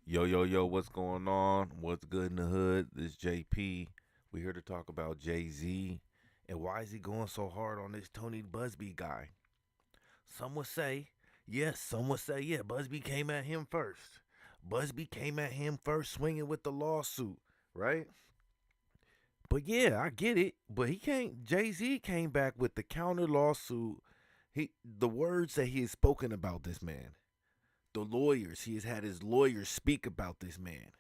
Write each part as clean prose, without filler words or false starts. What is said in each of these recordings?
Yo, yo, yo, what's going on? What's good in the hood? This JP. We're here to talk about Jay-Z. And why is he going so hard on this Tony Buzbee guy? Some would say, yes, some would say, yeah, Buzbee came at him first. Buzbee came at him first, swinging with the lawsuit, right? But yeah, I get it. But he can't. Jay-Z came back with the counter lawsuit. The words that he has spoken about this man, the lawyers, he has had his lawyers speak about this man.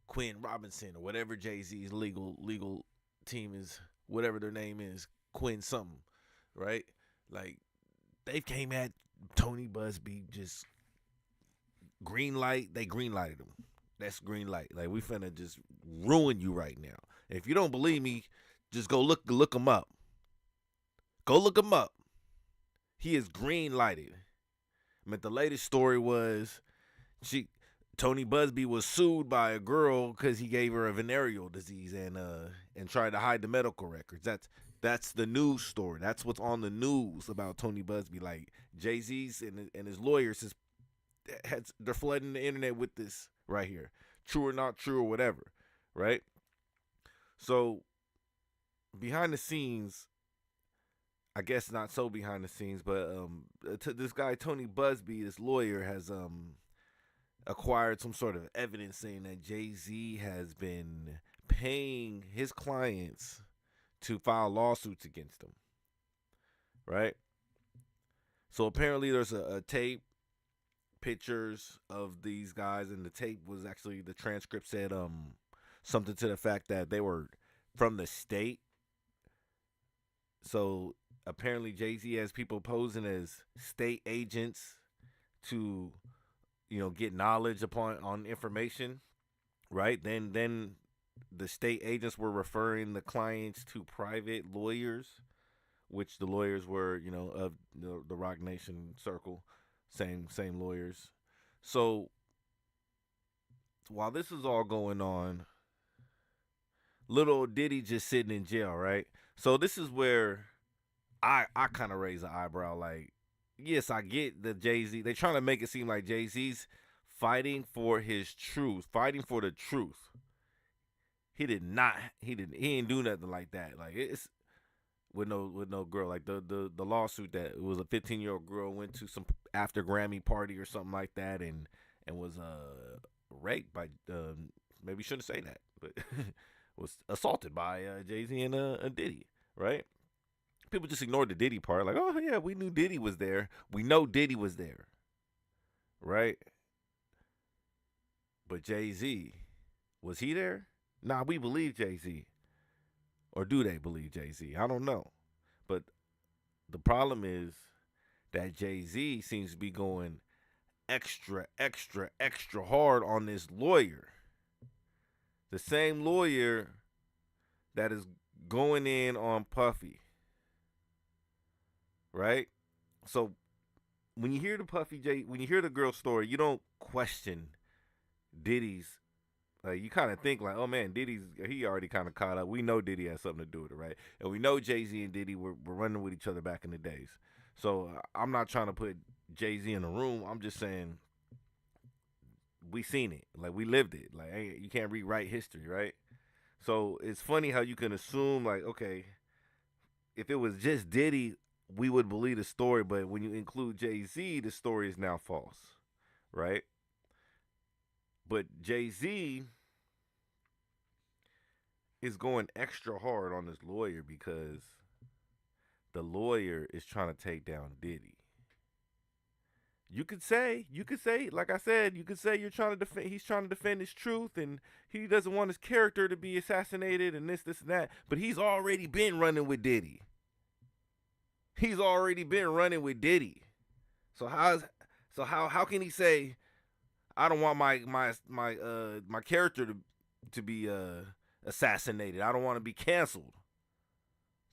Quinn Robinson or whatever Jay-Z's legal team is, whatever their name is, Quinn something, right? Like they came at Tony Buzbee just green light. They green lighted him. That's green light. Like we finna just ruin you right now. If you don't believe me, just go look him up. Go look him up. He is green lighted. I mean, the latest story was she Tony Buzbee was sued by a girl because he gave her a venereal disease and tried to hide the medical records. That's the news story. That's what's on the news about Tony Buzbee. Like Jay-Z's and his lawyers they're flooding the internet with this right here, true or not true or whatever, right? So behind the scenes, I guess not so behind the scenes, but this guy Tony Buzbee, this lawyer, has acquired some sort of evidence saying that Jay-Z has been paying his clients to file lawsuits against him, right? So apparently there's a tape, pictures of these guys, and the tape was actually, the transcript said something to the fact that they were from the state. So apparently Jay-Z has people posing as state agents to get knowledge upon on information, right? Then the state agents were referring the clients to private lawyers, which the lawyers were of the Rock Nation circle, same lawyers. So while this is all going on, little Diddy just sitting in jail, right? So this is where I kind of raise an eyebrow. Like, yes, I get the Jay-Z. They trying to make it seem like Jay-Z's fighting for his truth, fighting for the truth. He did not. He didn't do nothing like that. Like it's with no girl. Like the lawsuit that it was a 15-year-old girl went to some after Grammy party or something like that and was raped by maybe shouldn't say that, but was assaulted by Jay-Z and Diddy, right? People just ignored the Diddy part, like, oh yeah, we knew Diddy was there. We know Diddy was there, right? But Jay-Z, was he there? Nah, we believe Jay-Z. Or do they believe Jay-Z? I don't know. But the problem is that Jay-Z seems to be going extra, extra, extra hard on this lawyer. The same lawyer that is going in on Puffy, right? So when you hear when you hear the girl's story, you don't question Diddy's. Like you kind of think like, oh man, he already kind of caught up. We know Diddy has something to do with it, right? And we know Jay-Z and Diddy were running with each other back in the days. So I'm not trying to put Jay-Z in the room. I'm just saying we seen it, like we lived it. Like hey, you can't rewrite history, right? So it's funny how you can assume like, okay, if it was just Diddy, we would believe the story, but when you include Jay-Z, the story is now false, right? But Jay-Z is going extra hard on this lawyer because the lawyer is trying to take down Diddy. You could say, like I said, you could say you're trying to defend. He's trying to defend his truth, and he doesn't want his character to be assassinated, and this, and that. But he's already been running with Diddy. He's already been running with Diddy. So how can he say I don't want my character to be assassinated. I don't want to be canceled.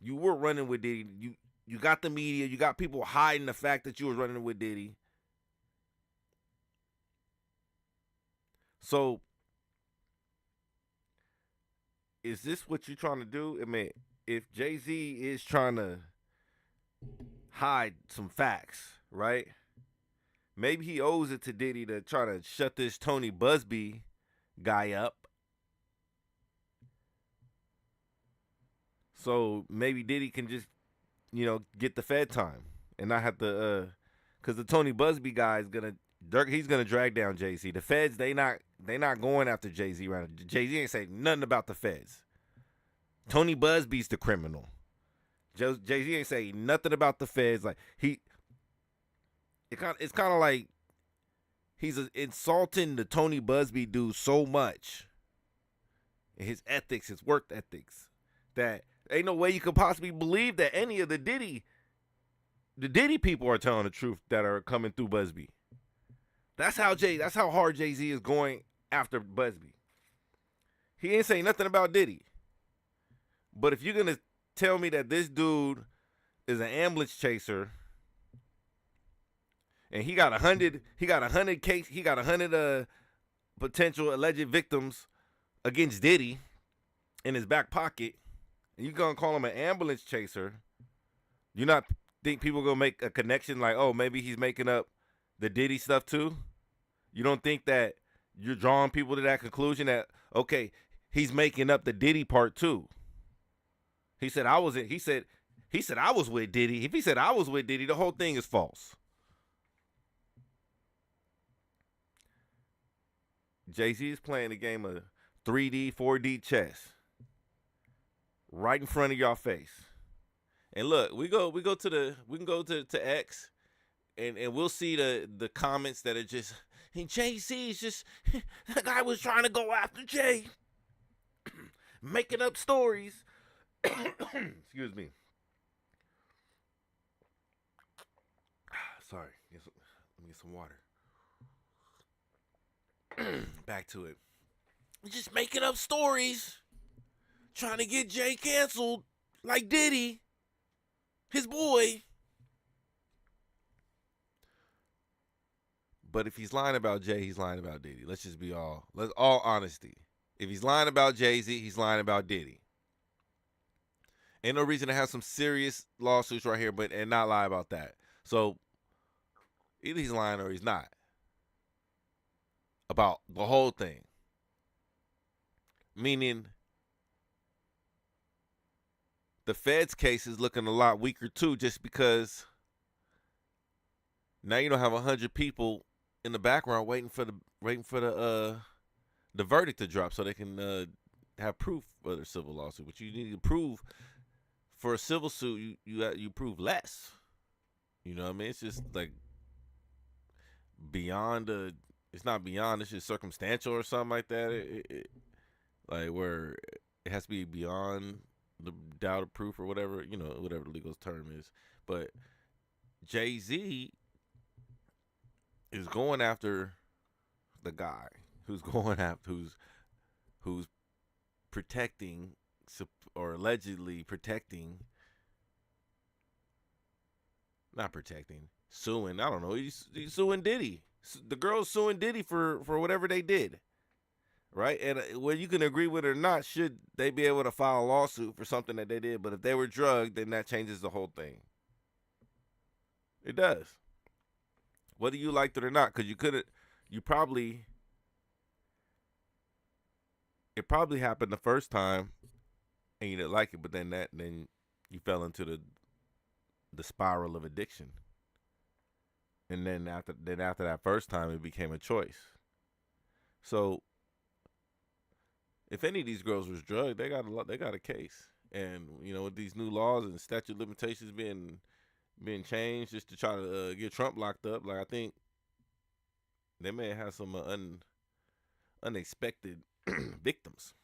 You were running with Diddy. You got the media. You got people hiding the fact that you were running with Diddy. So is this what you're trying to do? I mean, if Jay-Z is trying to hide some facts, right? Maybe he owes it to Diddy to try to shut this Tony Buzbee guy up. So maybe Diddy can just, get the Fed time and not have to, because the Tony Buzbee guy is he's gonna drag down Jay Z. The Feds, they not going after Jay Z right now. Jay Z ain't saying nothing about the Feds. Tony Buzbee's the criminal. Jay Z ain't saying nothing about the Feds. Like it's kind of like he's insulting the Tony Buzbee dude so much, and his ethics, his work ethics, that ain't no way you could possibly believe that any of the Diddy people are telling the truth that are coming through Buzbee. That's how hard Jay-Z is going after Buzbee. He ain't saying nothing about Diddy. But if you're gonna tell me that this dude is an ambulance chaser and he got 100 potential alleged victims against Diddy in his back pocket, and you gonna call him an ambulance chaser, you not think people gonna make a connection like, oh, maybe he's making up the Diddy stuff too? You don't think that you're drawing people to that conclusion that, okay, he's making up the Diddy part too? He said I was with Diddy. If he said I was with Diddy, the whole thing is false. Jay-Z is playing a game of 3D, 4D chess right in front of y'all face. And look, we can go to X, and we'll see the comments that are just, and Jay-Z is just, that guy was trying to go after Jay, making up stories. Excuse me. Sorry. Let me get some water. Back to it. Just making up stories, trying to get Jay canceled like Diddy, his boy. But if he's lying about Jay, he's lying about Diddy. Let's all honesty. If he's lying about Jay-Z, he's lying about Diddy. Ain't no reason to have some serious lawsuits right here, and not lie about that. So either he's lying or he's not about the whole thing. Meaning the Fed's case is looking a lot weaker too, just because now you don't have 100 people in the background waiting for the verdict to drop so they can have proof for their civil lawsuit. But you need to prove. For a civil suit, you prove less. You know what I mean? It's just like it's not beyond, it's just circumstantial or something like that. Like where it has to be beyond the doubt of proof or whatever, whatever the legal term is. But Jay-Z is going after the guy who's protecting or allegedly suing. I don't know. He's suing Diddy. The girl's suing Diddy for whatever they did, right? And whether you can agree with it or not, should they be able to file a lawsuit for something that they did? But if they were drugged, then that changes the whole thing. It does. Whether you liked it or not, because it probably happened the first time and you didn't like it, but then you fell into the spiral of addiction. And then after that first time, it became a choice. So if any of these girls was drugged, they got a case. And with these new laws and statute of limitations being changed just to try to get Trump locked up, like I think they may have some unexpected victims,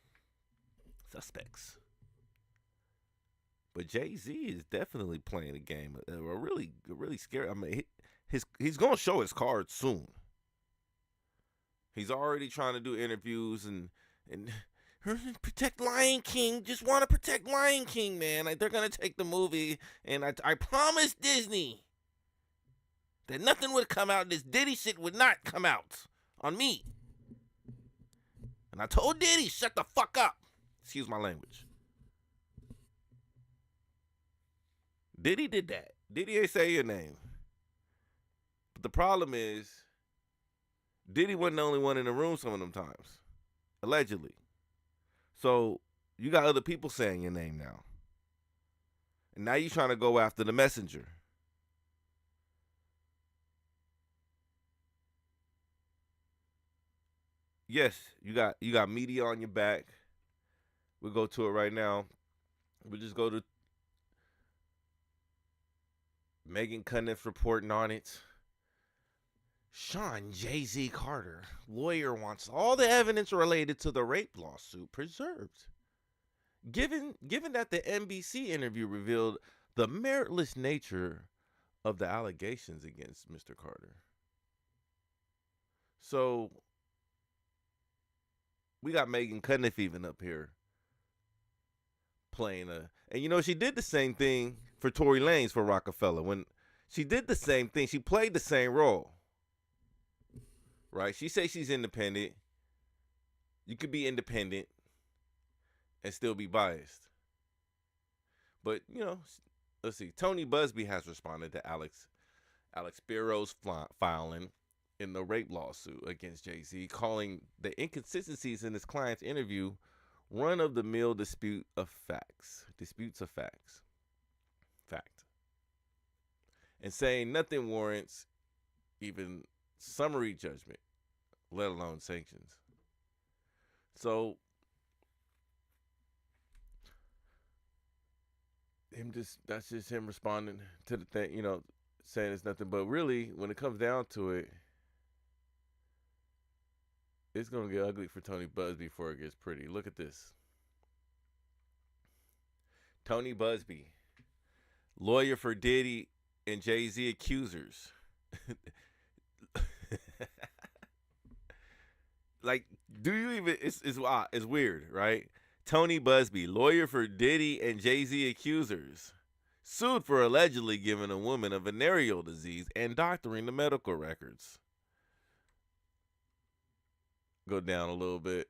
suspects. But Jay-Z is definitely playing a game, a really scary. I mean, he's gonna show his cards soon. He's already trying to do interviews and protect Lion King. Just want to protect Lion King, man. Like they're gonna take the movie, and I promised Disney that nothing would come out. This Diddy shit would not come out on me. And I told Diddy, shut the fuck up. Excuse my language. Diddy did that. Diddy ain't say your name. But the problem is, Diddy wasn't the only one in the room some of them times, allegedly. So you got other people saying your name now. And now you're trying to go after the messenger. Yes, you got media on your back. We'll go to it right now. We'll just go to Megan Cunniffe reporting on it. Sean Jay-Z Carter, lawyer, wants all the evidence related to the rape lawsuit preserved. Given that the NBC interview revealed the meritless nature of the allegations against Mr. Carter. So we got Megan Cunniffe even up here playing and you know, she did the same thing for Tory Lanez for Rockefeller. When she did the same thing, she played the same role. Right? She says she's independent. You could be independent and still be biased. But, you know, let's see. Tony Buzbee has responded to Alex Spiro's filing in the rape lawsuit against Jay-Z, calling the inconsistencies in his client's interview run-of-the-mill disputes of facts. Fact. And saying nothing warrants even summary judgment, let alone sanctions. So that's just him responding to the thing, you know, saying it's nothing. But really, when it comes down to it, it's gonna get ugly for Tony Buzbee before it gets pretty. Look at this. Tony Buzbee, lawyer for Diddy and Jay-Z accusers. Like, do you even? It's weird, right? Tony Buzbee, lawyer for Diddy and Jay-Z accusers, sued for allegedly giving a woman a venereal disease and doctoring the medical records. Go down a little bit.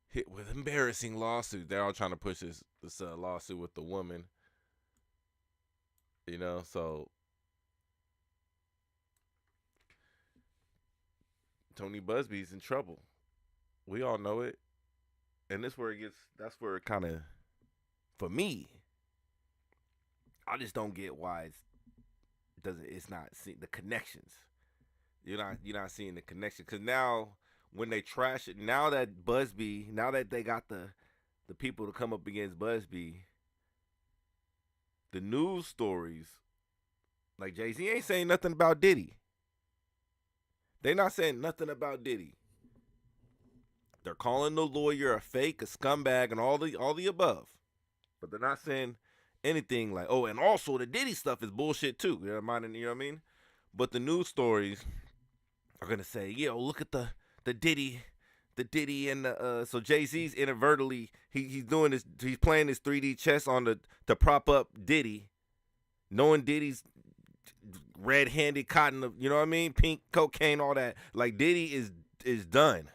Hit with embarrassing lawsuits. They're all trying to push this lawsuit with the woman. You know, so Tony Buzbee's in trouble. We all know it. And that's where it kind of, for me, I just don't get why it's not seeing the connections. You're not seeing the connection. Because now, when they trash it, now that they got the people to come up against Buzbee, the news stories, like Jay-Z ain't saying nothing about Diddy. They not saying nothing about Diddy. They're calling the lawyer a fake, a scumbag, and all the above. But they're not saying anything like, oh, and also the Diddy stuff is bullshit too. You know what I mean? But the news stories are gonna say, yo, look at the Diddy and the so Jay-Z's inadvertently he's doing this, he's playing this 3D chess to prop up Diddy, knowing Diddy's red-handed, cotton, you know what I mean, pink cocaine, all that. Like, Diddy is done.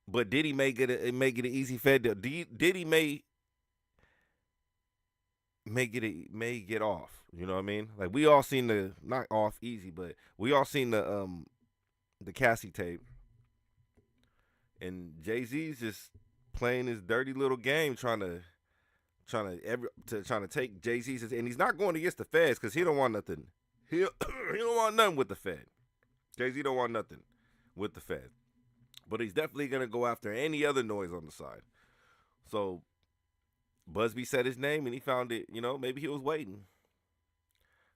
But Diddy may get an easy fed deal. Diddy may get off. You know what I mean? Like, we all seen the, not off easy, but we all seen the Cassie tape. And Jay-Z's just playing his dirty little game, trying to take Jay-Z's, and he's not going against the feds because he don't want nothing. He don't want nothing with the Fed. Jay-Z don't want nothing with the Fed. But he's definitely going to go after any other noise on the side. So Buzbee said his name and he found it, you know, maybe he was waiting.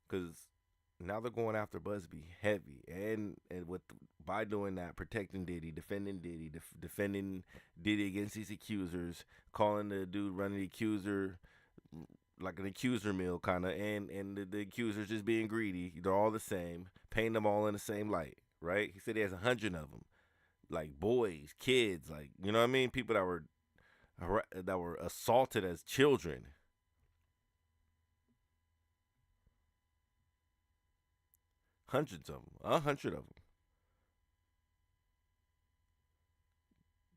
Because now they're going after Buzbee heavy. And by doing that, protecting Diddy, defending Diddy, defending Diddy against these accusers, calling the dude running the accuser like an accuser mill kind of, and the accusers just being greedy. They're all the same, painting them all in the same light, right? He said he has 100 of them. Like boys, kids, like, you know what I mean? People that were assaulted as children. Hundreds of them. 100 of them.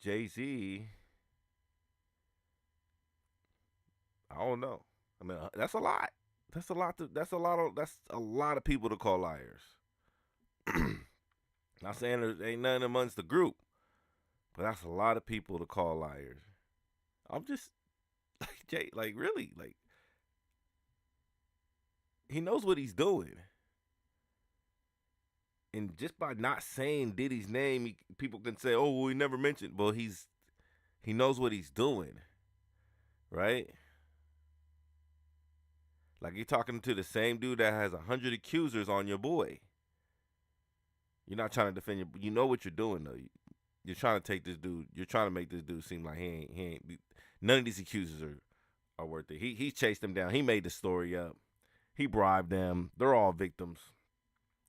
Jay-Z, I don't know. I mean, that's a lot. That's a lot. That's a lot of people to call liars. Not saying there ain't none amongst the group, but that's a lot of people to call liars. I'm just like Jay, like really, like he knows what he's doing, and just by not saying Diddy's name, people can say, "Oh, well, he never mentioned." Well, he knows what he's doing, right? Like you're talking to the same dude that has 100 accusers on your boy. You're not trying to defend your. You know what you're doing though. You're trying to take this dude. You're trying to make this dude seem like he ain't. He ain't. None of these accusers are worth it. He chased them down. He made the story up. He bribed them. They're all victims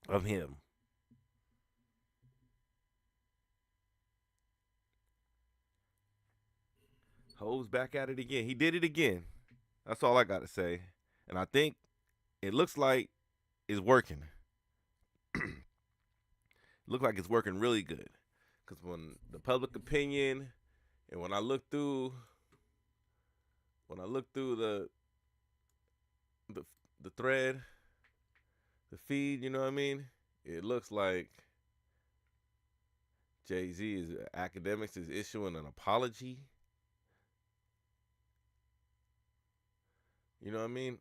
of him. Hoes back at it again. He did it again. That's all I got to say. And I think it looks like it's working. Look like it's working really good. Because when the public opinion and when I look through the the thread, the feed, you know what I mean? It looks like Jay-Z is academics is issuing an apology. You know what I mean?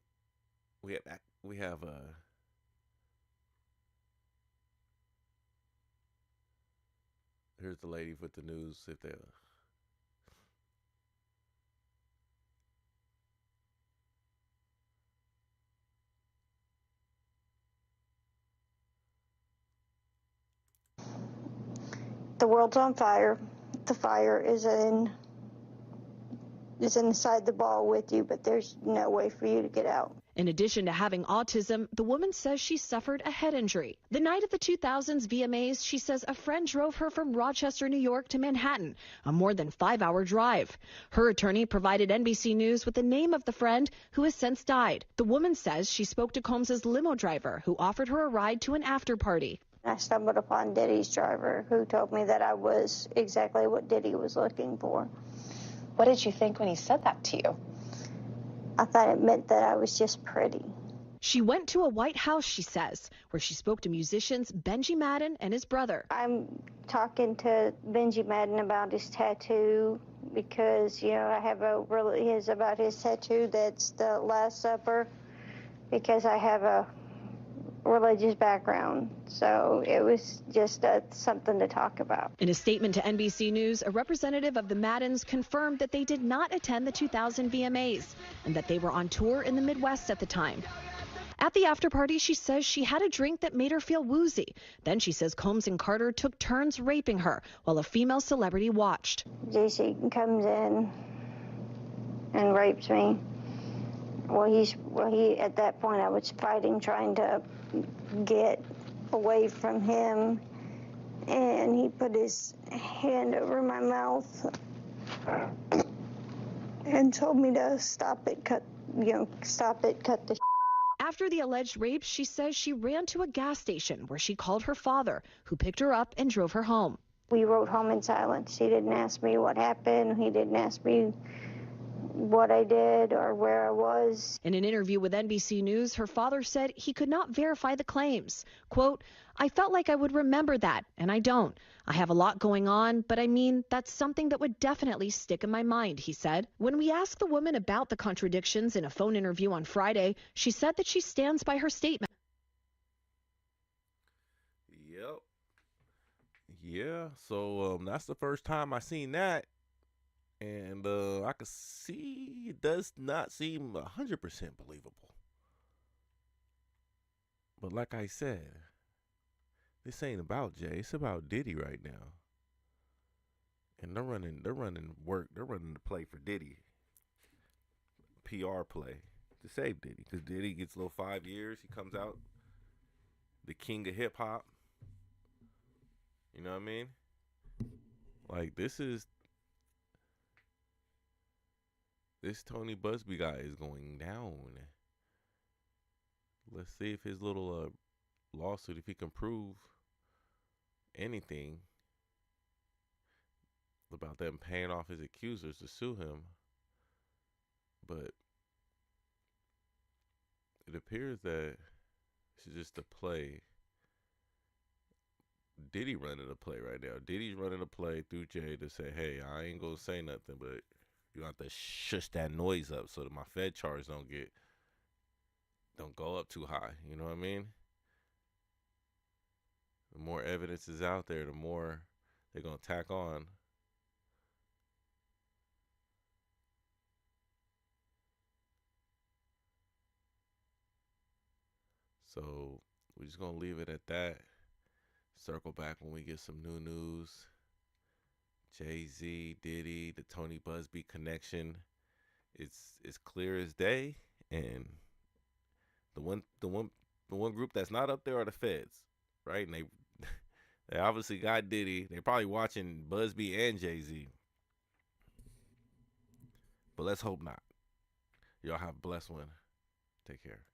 We have here's the lady with the news if they The world's on fire. The fire is inside the ball with you, but there's no way for you to get out. In addition to having autism, the woman says she suffered a head injury. The night of the 2000s VMAs, she says a friend drove her from Rochester, New York to Manhattan, a more than 5-hour drive. Her attorney provided NBC News with the name of the friend who has since died. The woman says she spoke to Combs's limo driver who offered her a ride to an after party. I stumbled upon Diddy's driver, who told me that I was exactly what Diddy was looking for. What did you think when he said that to you? I thought it meant that I was just pretty. She went to a White House, she says, where she spoke to musicians Benji Madden and his brother. I'm talking to Benji Madden about his tattoo because, I have about his tattoo that's the Last Supper, because I have a religious background, so it was just something to talk about. In a statement to NBC News, a representative of the Maddens confirmed that they did not attend the 2000 VMAs and that they were on tour in the Midwest at the time. At the after party, she says she had a drink that made her feel woozy. Then she says Combs and Carter took turns raping her while a female celebrity watched. JC comes in and rapes me. He at that point I was fighting, trying to get away from him, and he put his hand over my mouth and told me to stop it, cut the. After the alleged rape, she says she ran to a gas station where she called her father, who picked her up and drove her home. We rode home in silence. He didn't ask me what happened. He didn't ask me what I did or where I was. In an interview with NBC News, her father said he could not verify the claims. Quote, "I felt like I would remember that, and I don't. I have a lot going on, but I mean, that's something that would definitely stick in my mind," he said. When we asked the woman about the contradictions in a phone interview on Friday, she said that she stands by her statement. Yep. Yeah, so that's the first time I seen that. And I could see it does not seem 100% believable. But like I said, this ain't about Jay. It's about Diddy right now. And they're running the play for Diddy. PR play to save Diddy. Because Diddy gets a little 5 years. He comes out the king of hip hop. You know what I mean? Like this Tony Buzbee guy is going down. Let's see if his little lawsuit, if he can prove anything about them paying off his accusers to sue him. But it appears that it's just a play. Diddy running a play right now. Diddy's running a play through Jay to say, hey, I ain't gonna say nothing, but you have to shush that noise up so that my Fed charge don't go up too high. You know what I mean? The more evidence is out there, the more they're gonna tack on. So we're just gonna leave it at that. Circle back when we get some new news. Jay-Z, Diddy, the Tony Buzbee connection. It's clear as day, and the one group that's not up there are the feds, right? And they obviously got Diddy. They're probably watching Buzbee and Jay-Z, but let's hope not. Y'all have a blessed one. Take care.